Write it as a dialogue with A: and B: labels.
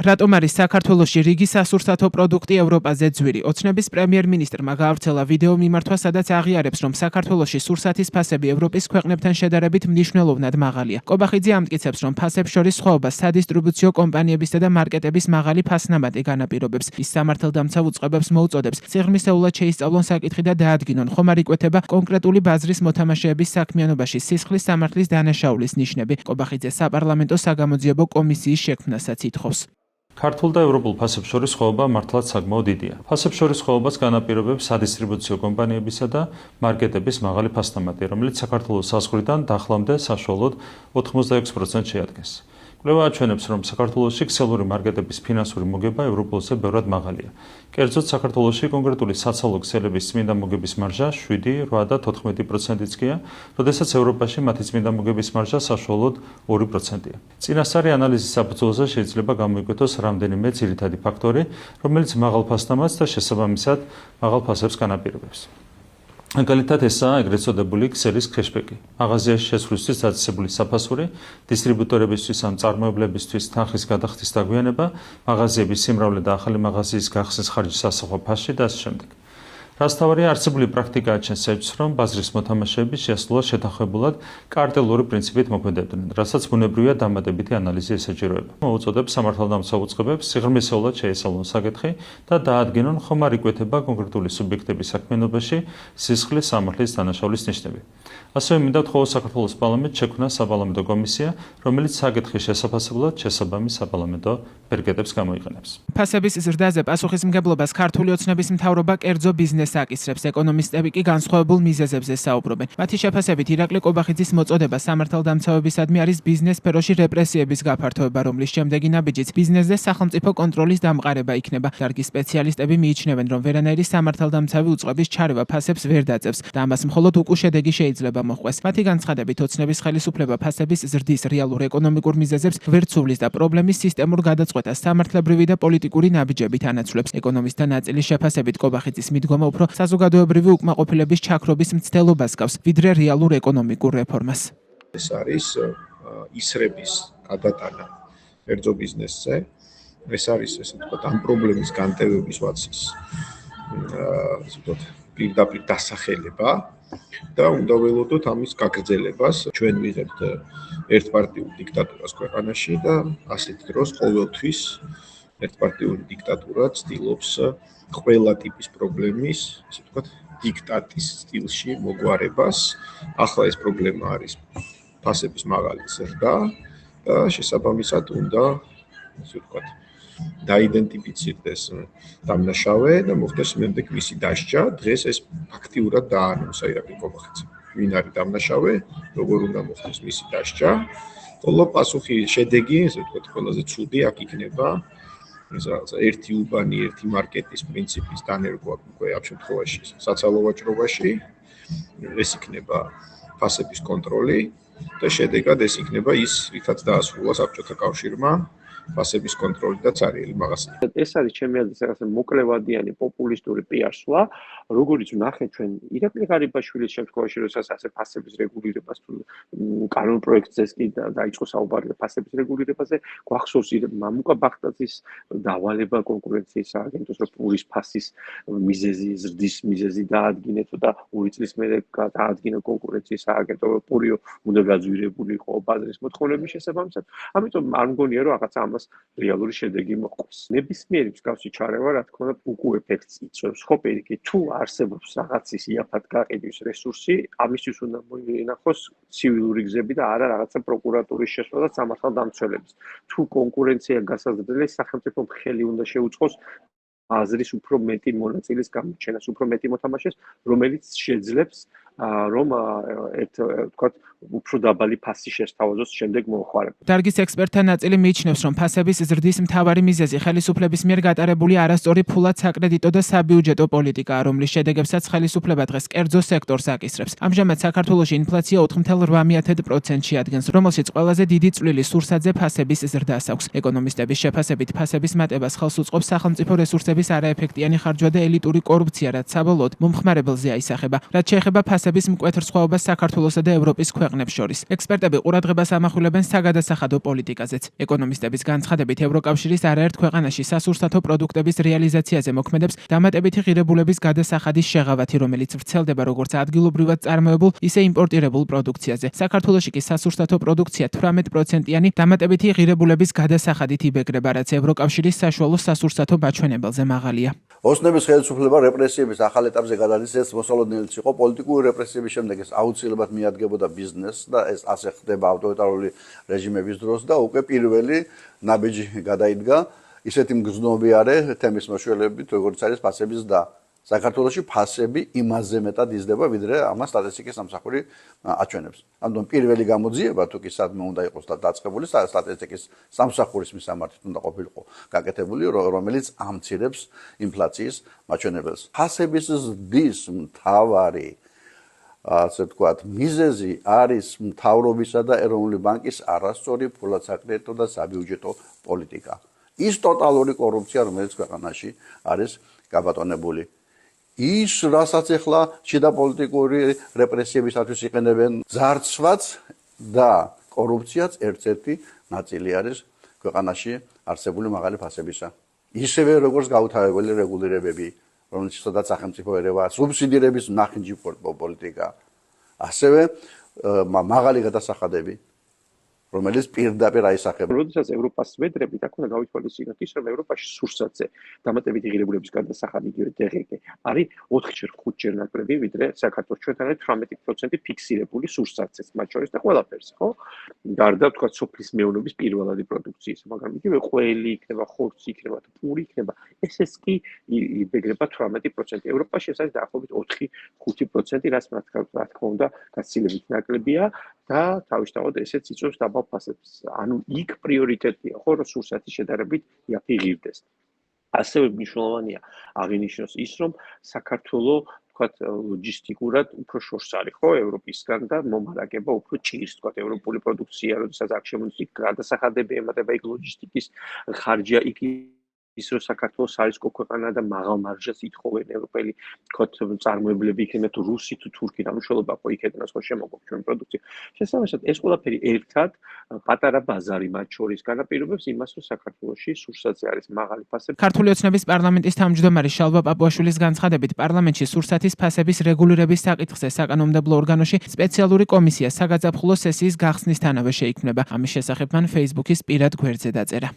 A: რატომ არის საქართველოში რიგი სასურსათო პროდუქტი ევროპაზე ძვირი? ოცნების პრემიერ-მინისტრმა გაავრცელა ვიდეო მიმართვა, სადაც აღიარებს, რომ საქართველოში სურსათის ფასები ევროპის ქვეყნებთან შედარებით მნიშვნელოვნად მაღალია. კობახიძე ამტკიცებს, რომ ფასებს შორის სხვაობას სადისტრიბუციო კომპანიებისა და მარკეტების მაღალი ფასნამატი განაპირობებს. ის სამართალდამცავ უწყებებს მოუწოდებს სიღრმისეულად შეისწავლონ საკითხი და დაადგინონ, ხომ არ იკვეთება კონკრეტული ბაზრის მოთამაშეების საქმიანობაში სისხლის სამართლის დანაშაულის ნიშნები. კობახიძე საპარლამენტო საგამოძიებო კომისიის შექმნასაც ითხოვს.
B: ქართულ და ევროპულ ფასებს შორის სხვაობა მართლაც საკმაოდ დიდია. ფასებს შორის სხვაობას განაპირობებს სადისტრიბუციო კომპანიებისა და მარკეტების მაღალი ფასნამატი, რომელიც საქართველოს საზღვრიდან დახლამდე საშუალოდ 86% შეადგენს. კვლევა აჩვენებს, რომ საქართველოში ქსელური მარკეტების ფინანსური მოგება ევროპულზე ბევრად მაღალია. კერძოდ, საქართველოში კონკრეტული საცალო ქსელების წმინდა მოგების მარჟა 7, 8 და 14%-იც გია, როდესაც ევროპაში მათი წმინდა მოგების მარჟა საშუალოდ 2%-ია. წინასწარი ანალიზის საფუძველზე შეიძლება გამოიკვეთოს რამდენიმე ძირითადი ფაქტორი, რომელიც მაღალ ფასნამატს და შესაბამისად მაღალ ფასებს განაპირობებს. მაგალითად, ესაა ეგრეთ წოდებული ქსელის ქეშბექი. მაღაზიაში შესვლისთვის დაწესებული საფასური, დისტრიბუტორებისთვის ან წარმოებლებისთვის თანხის გადახდის დაგვიანება, მაღაზიების სიმრავლე და ახალი მაღაზიის გახსნის ხარჯის ასახვა ფასში და ასე შემდეგ. რასთავარია, არსებული პრაქტიკა აჩენს ეჭვს, რომ ბაზრის მოთამაშეები შეასრულა შეთანხმებულად კარტელური პრინციპით მოქმედებდნენ, რასაც ბუნებრივია დამატებითი ანალიზი ესაჭიროება. მოუწოდებს სამართალდამცავ უწყებებს სიღრმისეულად შეესალონ საკითხი და დაადგინონ, ხომ არ იკვეთება კონკრეტული სუბიექტების საქმიანობაში სისხლის სამართლის დანაშაულის ნიშნები. ასევე მინდა ვთხოვო საქართველოს პარლამენტს შექმნა საპარლამენტო კომისია, რომელიც საკითხის შესაფასებლად შესაბამის საპარლამენტო ბერგეტებს გამოიყენებს.
A: ფასების ზრდაზე პასუხისმგებლობას ქართული ოცნების მთავრობა კერძო ბიზნესს აკისრებს. ეკონომისტები კი განსხვავებულ მიზეზებზე საუბრობენ. მათი შეფასებით, ირაკლი კობახიძის მოწოდება სამართალდამცავებისადმი არის ბიზნეს სფეროში რეპრესიების გაფართოება, რომლის შემდეგი ნაბიჯიც ბიზნესზე სახელმწიფო კონტროლის დამყარება იქნება. დარგის სპეციალისტები მიიჩნევენ, რომ ვერანაირი სამართალდამცავი უწყების ჩარევა ფასებს ვერ დაძებს და ამას მხოლოდ უკუშედეგი შეიძლება მოჰყვეს. მათი განცხადებით, ოცნების ხელისუფლება ფასების ზრდის რეალურ ეკონომიკურ მიზეზებს ვერ ცვლის და პრობლემის სისტემურ გადაწყვეტას სამართლებრივი და პოლიტიკური ნაბიჯებით ანაცვლებს. ეკონომისტთა ნაწილის შეფასებით, კობახიძის მიდგომა უფრო საზოგადოებრივი უკმაყოფილების ჩაქრობის მცდელობას გავს, ვიდრე რეალურ ეკონომიკურ რეფორმას.
C: ეს არის ისრების გადატანა კერძო ბიზნესზე. ეს არის ესე ვთქვათ, ამ პრობლემის განტევების ვაცის ასე ვთქვათ, პირდაპირ დასახელება და უნდა ველოდოთ ამის გაგრძელებას. ჩვენ ვიღებთ ერთპარტიულ დიქტატურას ქვეყანაში და ასეთ დროს ყოველთვის ერთპარტიული დიქტატურა ცდილობს ყველა ტიპის პრობლემის, ასე ვთქვათ, დიქტატის სტილში მოგვარებას. ახლა ეს პრობლემა არის ფასების მაღალი ზრდა და შესაბამისად უნდა, ასე ვთქვათ, დაიდენტიფიცირდეს დამნაშავე და მოხდეს შემდეგ მისი დასჯა. დღეს ეს ფაქტიურად დაანონსა ირაკლი კობახიძემ. ვინ არის დამნაშავე, როგორ უნდა მოხდეს მისი დასჯა. ხოლო პასუხი, შედეგი, ასე ვთქვათ, ყველაზე ცუდი აქ იქნება. ეს რაღაცა ერთი უბანი, ერთი მარკეტის პრინციპის დანერგვა უკვე ამ შემთხვევაში საცალო ვაჭრობაში. ეს იქნება ფასების კონტროლი და შედეგად ეს იქნება ის, რითაც დაასრულა საბჭოთა კავშირმა ფასების კონტროლი და ცარიელი მაღაზია.
D: ეს არის ჩემი აზრით რაღაცა მოკლევადიანი პოპულისტური პიარსვა, როგორც ვნახეთ ჩვენ ირაკლი ღარიბაშვილის შემთხვევაში, როდესაც ასე ფასების რეგულირებას თუ კანონპროექტზეც კი დაიწყო საუბარი ფასების რეგულირებაზე, გვახსოვს მამუკა ბახტაძის დავალება კონკურენციის სააგენტოს, რომ პურის ფასის მიზეზი, ზრდის მიზეზი დაადგინეთ და 2 წლის მერე დაადგინა კონკურენციის სააგენტო, პური უნდა გაძვირებული იყო ბაზრის მოთხოვნების შესაბამისად. ამიტომ არ მგონია, რომ რაღაცა ამას რეალური შედეგი მოყვის. ნებისმიერი მსგავსი ჩარევა, რა თქმა უნდა, უკუ ეფექტს იწვევს. ხო, პირიქით, თუ არსებობს რაღაცის იაფად გაყიდვის რესურსი, ამისთვის უნდა მოინახოს ცივილური გზები და არა რაღაცა პროკურატურის შესვლა და სამართალდამცველების. თუ კონკურენცია გასაზრდელი, სახელმწიფომ ხელი უნდა შეუწყოს აზრის უფრო მეტი მონაწილის გამოჩენას, უფრო მეტი მოთამაშეს, რომელიც შეძლებს რომ ვთქვათ, უფრო დაბალი ფასი შესთავაზოს შემდეგ მომხმარებელს.
A: დარგის ექსპერტთა ნაწილი მიიჩნევს, რომ ფასების ზრდის მთავარი მიზეზი ხელისუფლების მიერ გატარებული არასწორი ფულად საკრედიტო და საბიუჯეტო პოლიტიკაა, რომლის შედეგებსაც ხელისუფლება დღეს კერძო სექტორს აკისრებს. ამჟამად საქართველოში ინფლაცია 4,8%-ში ადგენს, რომელშიც ყველაზე დიდი წვლილი სურსათზე ფასების ზრდას აქვს. ეკონომისტების შეფასებით, ფასების მატებას ხელს უწყობს სახელმწიფო რესურსების არაეფექტიანი ხარჯვა და ელიტური კორუფცია, რაც საბოლოოდ მომხმარებელზე აისახება. რაც შეეხება ფასების მკვეთრ სხვაობას საქართველოსა და ევროპის ქვეყნებს შორის. ექსპერტები ყურადღებას ამახვილებენ საგადასახადო პოლიტიკაზეც. ეკონომისტების განცხადებით, ევროკავშირის არაერთ ქვეყანაში სასურსათო პროდუქტების რეალიზაციაზე მოქმედებს დამატებითი ღირებულების გადასახადის შეღავათი, რომელიც ვრცელდება როგორც ადგილობრივად წარმოებულ, ისე იმპორტირებულ პროდუქციაზე. საქართველოში კი სასურსათო პროდუქცია 18%-იანი დამატებითი ღირებულების გადასახადით იბეგრება, რაც ევროკავშირის საშუალო სასურსათო მაჩვენებელზე მაღალია.
E: ოსნების ხელისუფლება რეპრესიების ახალ ეტაპზე გადადის, ეს მოსალოდნელიც იყო. პოლიტიკური რეპრესიების შემდეგ ეს აუცილებლად მიადგებოდა ბიზნესს და ეს ასე ხდება ავტორიტარული რეჟიმების დროს და უკვე პირველი ნაბიჯი გადაიდგა ისეთი მგრძნობიარე თემის მოშველებით, როგორც არის ფასების და საქართველოში ფასები იმაზე მეტად იზრდება, ვიდრე ამას სტატისტიკის სამსახური აჩვენებს. ამიტომ პირველი გამოძიება თუ კი სადმე უნდა იყოს დაწყებული, სტატისტიკის სამსახურის მისამართით უნდა ყოფილიყო გაკეთებული, რომელიც ამცირებს ინფლაციის მაჩვენებელს. ფასების ზრდის მთავარი ასე ვთქვათ, მიზეზი არის მთავრობისა და ეროვნული ბანკის არასწორი ფულადსაკრედიტო და საბიუჯეტო პოლიტიკა. ის ტოტალური კორუფცია, რომელიც ქვეყანაში არის გაბატონებული. ის, რასაც ახლა შიდა პოლიტიკური რეპრესიებისათვის იყენებენ, ძარცვაც და კორუფციაც ერთ-ერთი ნაწილი არის ქვეყანაში არსებული მაღალი ფასებისა. ისევე როგორც გაუთავებელი რეგულირებები, რომელიც სადაც სახელმწიფო ერევა, სუბსიდირების ნახინჯი პოლიტიკა, ასევე მაღალი გადასახადები, რომელიც პირდაპირ აისახება.
D: როდესაც ევროპას ვედრებით, აქ უნდა გავითვალისწინოთ ის, რომ ევროპაში სურსათზე დამატებითი ღირებულების გადასახადი იგივე DGG არის 4-ჯერ 5-ჯერ ნაკლები, ვიდრე საქართველოს. ჩვენთან არის 18% ფიქსირებული სურსათზეც, მათ შორის და ყველაფერს, ხო? გარდა თქვა სოფლის მეურნეობის პირველადი პროდუქციის, მაგრამ იგივე ყველი იქნება, ხორცი იქნება, პური იქნება, ესეც კი იბეგრება 18%. ევროპაში ეს არის დაახლოებით 4-5%, რაც რა თქმა უნდა, გაცილებით ნაკლებია და თავისთავად ესეც იწვევს დაბალ ფასებს. ანუ იქ პრიორიტეტია, ხო, რომ სურსათის შედარებით იაფი ღირდეს. ასევე მნიშვნელოვანია აღინიშნოს ის, რომ საქართველო თქვათ ლოჯისტიკურად უფრო შორს არის, ხო, ევროპისგან და მომარაგება უფრო ჭირს, თქვათ, ევროპული პროდუქცია, როდესაც აქ შემოდის გადასახადები ემატება იქ ლოჯისტიკის ხარჯია იქ ის რომ საქართველოს არის ქვეყანა და მაღალ მარჟას ითხოვენ ევროპელი თქვათ წარმოებლები იქნება თუ რუსი თუ თურქი დამუშავება ხო იქედან ხო შემოგვაქვს ჩვენ პროდუქცია. შესაბამისად ეს ყველაფერი ერთად პატარა ბაზარი მათ შორის განაპირობებს იმას რომ საქართველოში სურსათზე არის მაღალი ფასები.
A: ქართული ოცნების პარლამენტის თავმჯდომარე შალვა პაპუაშვილის განცხადებით, პარლამენტში სურსათის ფასების რეგულირების საკითხზე საკანონმდებლო ორგანოში სპეციალური კომისია საგაზაფხულო სესიის გახსნისთანავე შეიქმნება. ამის შესახებ მან Facebook-ის პირად გვერდზე დაწერა.